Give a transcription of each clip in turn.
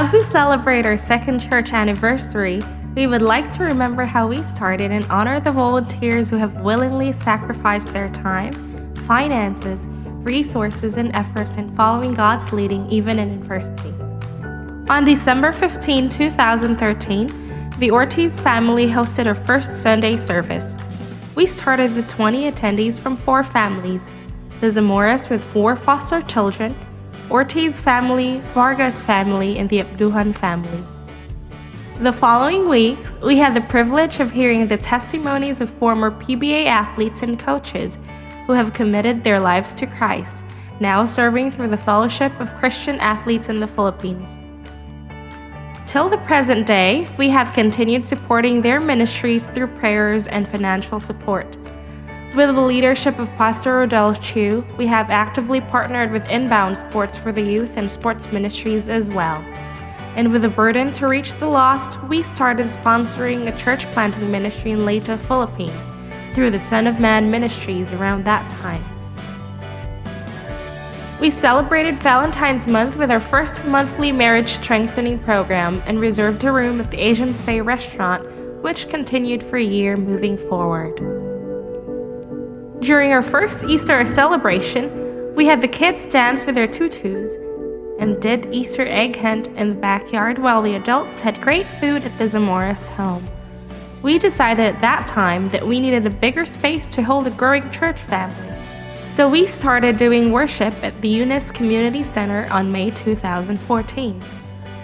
As we celebrate our second church anniversary, we would like to remember how we started and honor the volunteers who have willingly sacrificed their time, finances, resources, and efforts in following God's leading even in adversity. On December 15, 2013, the Ortiz family hosted our first Sunday service. We started with 20 attendees from 4 families: the Zamoras with 4 foster children, Ortiz family, Vargas family, and the Abduhan family. The following weeks, we had the privilege of hearing the testimonies of former PBA athletes and coaches who have committed their lives to Christ, now serving through the Fellowship of Christian Athletes in the Philippines. Till the present day, we have continued supporting their ministries through prayers and financial support. With the leadership of Pastor Rodel Chu, we have actively partnered with Inbound Sports for the Youth and Sports Ministries as well. And with a burden to reach the lost, we started sponsoring a church planting ministry in Leyte, Philippines, through the Son of Man Ministries around that time. We celebrated Valentine's Month with our first monthly marriage strengthening program and reserved a room at the Asian Buffet restaurant, which continued for a year moving forward. During our first Easter celebration, we had the kids dance with their tutus and did Easter egg hunt in the backyard while the adults had great food at the Zamoras home. We decided at that time that we needed a bigger space to hold a growing church family. So we started doing worship at the Eunice Community Center on May 2014.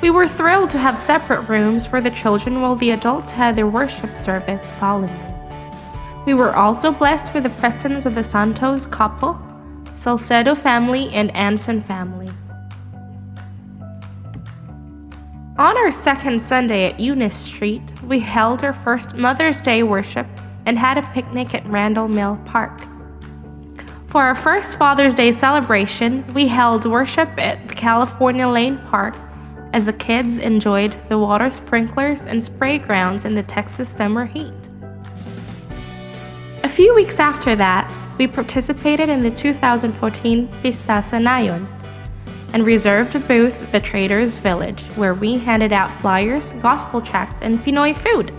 We were thrilled to have separate rooms for the children while the adults had their worship service solemnly. We were also blessed with the presence of the Santos couple, Salcedo family, and Anson family. On our second Sunday at Eunice Street, we held our first Mother's Day worship and had a picnic at Randall Mill Park. For our first Father's Day celebration, we held worship at the California Lane Park as the kids enjoyed the water sprinklers and spray grounds in the Texas summer heat. A few weeks after that, we participated in the 2014 Pista Sanayon and reserved a booth at the Traders Village, where we handed out flyers, gospel tracts, and Pinoy food.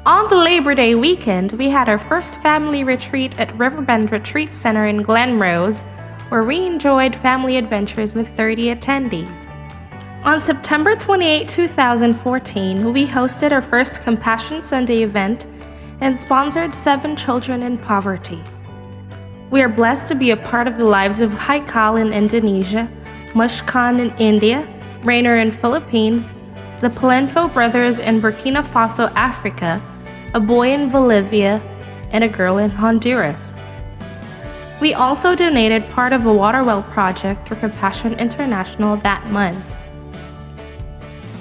On the Labor Day weekend, we had our first family retreat at Riverbend Retreat Center in Glen Rose, where we enjoyed family adventures with 30 attendees. On September 28, 2014, we hosted our first Compassion Sunday event and sponsored 7 children in poverty. We are blessed to be a part of the lives of Haikal in Indonesia, Mushkan in India, Rainer in Philippines, the Palenfo brothers in Burkina Faso, Africa, a boy in Bolivia, and a girl in Honduras. We also donated part of a water well project for Compassion International that month.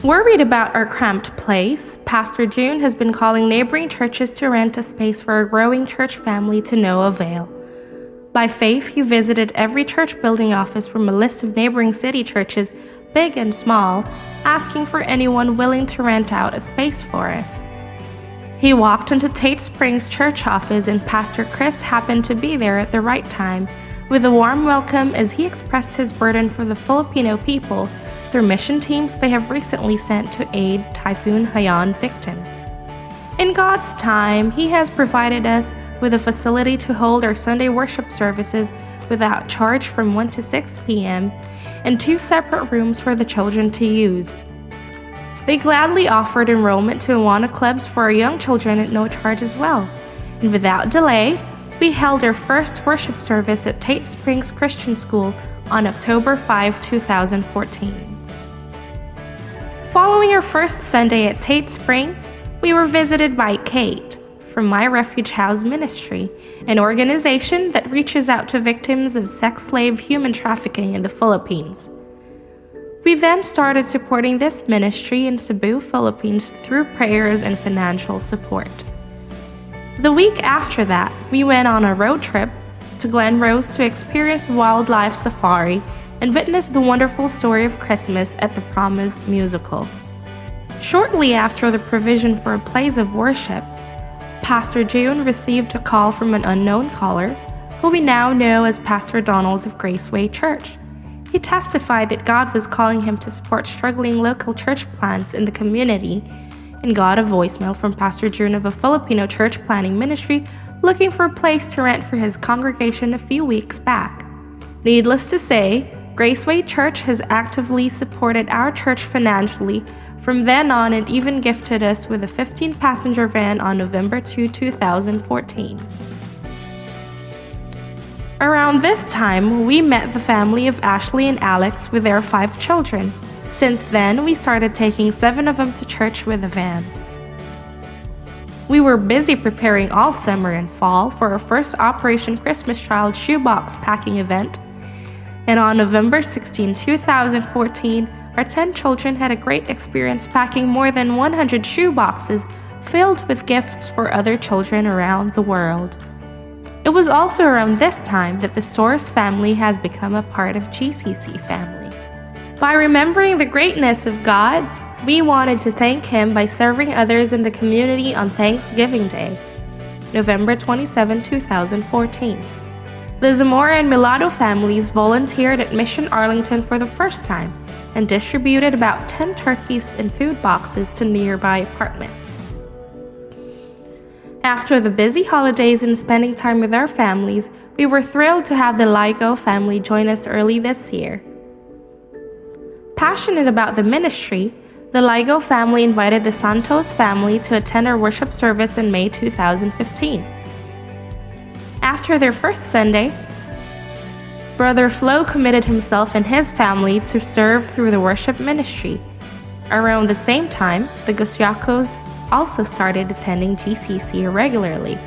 Worried about our cramped place, Pastor June has been calling neighboring churches to rent a space for a growing church family to no avail. By faith, he visited every church building office from a list of neighboring city churches, big and small, asking for anyone willing to rent out a space for us. He walked into Tate Springs church office and Pastor Chris happened to be there at the right time, with a warm welcome as he expressed his burden for the Filipino people through mission teams they have recently sent to aid Typhoon Haiyan victims. In God's time, he has provided us with a facility to hold our Sunday worship services without charge from 1 to 6 p.m. and 2 separate rooms for the children to use. They gladly offered enrollment to Awana clubs for our young children at no charge as well. And without delay, we held our first worship service at Tate Springs Christian School on October 5, 2014. Following our first Sunday at Tate Springs, we were visited by Kate from My Refuge House Ministry, an organization that reaches out to victims of sex slave human trafficking in the Philippines. We then started supporting this ministry in Cebu, Philippines through prayers and financial support. The week after that, we went on a road trip to Glen Rose to experience wildlife safari and witness the wonderful story of Christmas at the Promise musical. Shortly after the provision for a place of worship, Pastor June received a call from an unknown caller, who we now know as Pastor Donald of Graceway Church. He testified that God was calling him to support struggling local church plants in the community and got a voicemail from Pastor June of a Filipino church planting ministry looking for a place to rent for his congregation a few weeks back. Needless to say, Graceway Church has actively supported our church financially from then on and even gifted us with a 15-passenger van on November 2, 2014. Around this time, we met the family of Ashley and Alex with their 5 children. Since then, we started taking 7 of them to church with a van. We were busy preparing all summer and fall for our first Operation Christmas Child shoebox packing event. And on November 16, 2014, our 10 children had a great experience packing more than 100 shoeboxes filled with gifts for other children around the world. It was also around this time that the Source family has become a part of GCC family. By remembering the greatness of God, we wanted to thank Him by serving others in the community on Thanksgiving Day, November 27, 2014. The Zamora and Milado families volunteered at Mission Arlington for the first time and distributed about 10 turkeys and food boxes to nearby apartments. After the busy holidays and spending time with our families, we were thrilled to have the LIGO family join us early this year. Passionate about the ministry, the LIGO family invited the Santos family to attend our worship service in May 2015. After their first Sunday, Brother Flo committed himself and his family to serve through the worship ministry. Around the same time, the Gusiacos also started attending GCC regularly.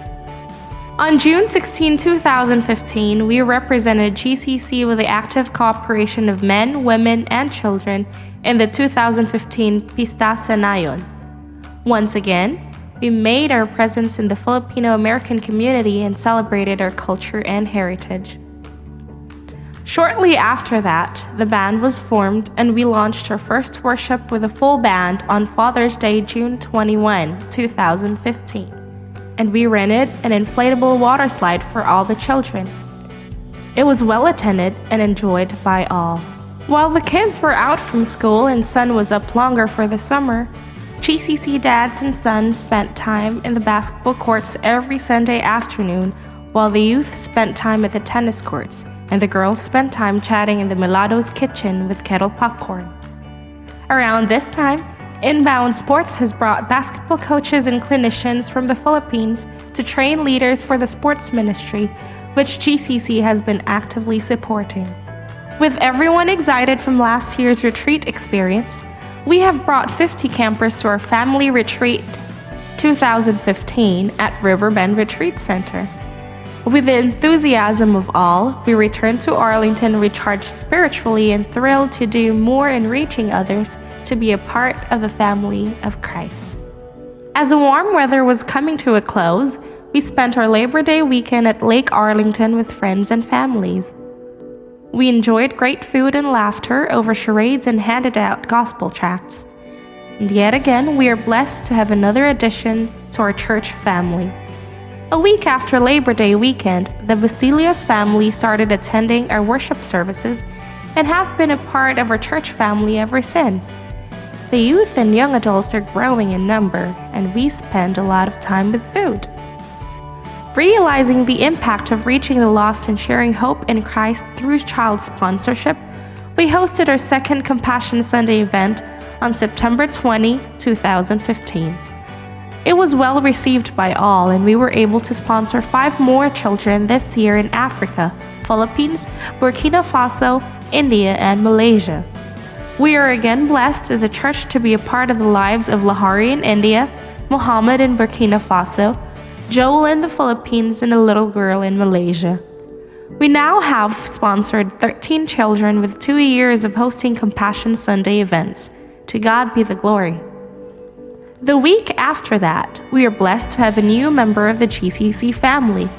On June 16, 2015, we represented GCC with the active cooperation of men, women, and children in the 2015 Pista Sanayon. Once again, we made our presence in the Filipino-American community and celebrated our culture and heritage. Shortly after that, the band was formed and we launched our first worship with a full band on Father's Day, June 21, 2015. And we rented an inflatable water slide for all the children. It was well attended and enjoyed by all. While the kids were out from school and sun was up longer for the summer, GCC dads and sons spent time in the basketball courts every Sunday afternoon, while the youth spent time at the tennis courts, and the girls spent time chatting in the Milado's kitchen with kettle popcorn. Around this time, Inbound Sports has brought basketball coaches and clinicians from the Philippines to train leaders for the sports ministry, which GCC has been actively supporting. With everyone excited from last year's retreat experience, we have brought 50 campers to our Family Retreat 2015 at Riverbend Retreat Center. With the enthusiasm of all, we returned to Arlington recharged spiritually and thrilled to do more in reaching others to be a part of the family of Christ. As the warm weather was coming to a close, we spent our Labor Day weekend at Lake Arlington with friends and families. We enjoyed great food and laughter over charades and handed out gospel tracts. And yet again, we are blessed to have another addition to our church family. A week after Labor Day weekend, the Bastillos family started attending our worship services and have been a part of our church family ever since. The youth and young adults are growing in number, and we spend a lot of time with food. Realizing the impact of reaching the lost and sharing hope in Christ through child sponsorship, we hosted our second Compassion Sunday event on September 20, 2015. It was well received by all, and we were able to sponsor 5 more children this year in Africa, Philippines, Burkina Faso, India, and Malaysia. We are again blessed as a church to be a part of the lives of Lahari in India, Muhammad in Burkina Faso, Joel in the Philippines, and a little girl in Malaysia. We now have sponsored 13 children with 2 years of hosting Compassion Sunday events. To God be the glory. The week after that, we are blessed to have a new member of the GCC family.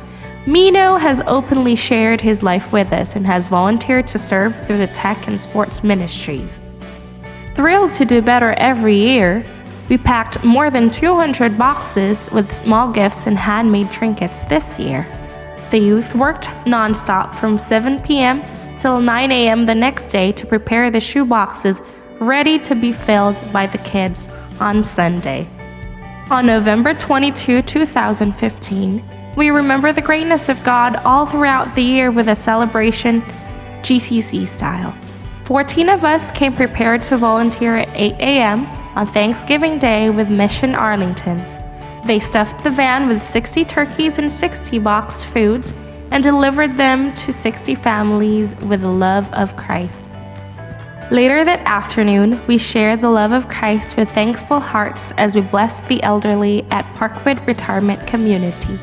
Mino has openly shared his life with us and has volunteered to serve through the tech and sports ministries. Thrilled to do better every year, we packed more than 200 boxes with small gifts and handmade trinkets this year. The youth worked nonstop from 7 p.m. till 9 a.m. the next day to prepare the shoeboxes ready to be filled by the kids on Sunday. On November 22, 2015, we remember the greatness of God all throughout the year with a celebration GCC style. 14 of us came prepared to volunteer at 8 a.m. on Thanksgiving Day with Mission Arlington. They stuffed the van with 60 turkeys and 60 boxed foods and delivered them to 60 families with the love of Christ. Later that afternoon, we shared the love of Christ with thankful hearts as we blessed the elderly at Parkwood Retirement Community.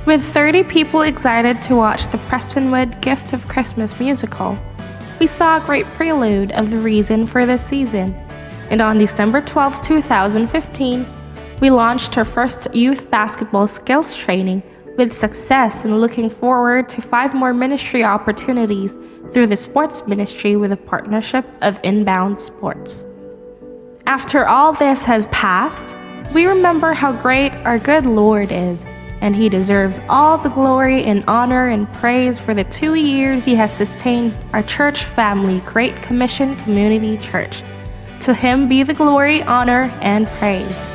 With 30 people excited to watch the Prestonwood Gift of Christmas musical, we saw a great prelude of the reason for this season. And on December 12, 2015, we launched our first youth basketball skills training with success and looking forward to 5 more ministry opportunities through the sports ministry with a partnership of Inbound Sports. After all this has passed, we remember how great our good Lord is, and He deserves all the glory and honor and praise for the 2 years He has sustained our church family, Great Commission Community Church. To Him be the glory, honor, and praise.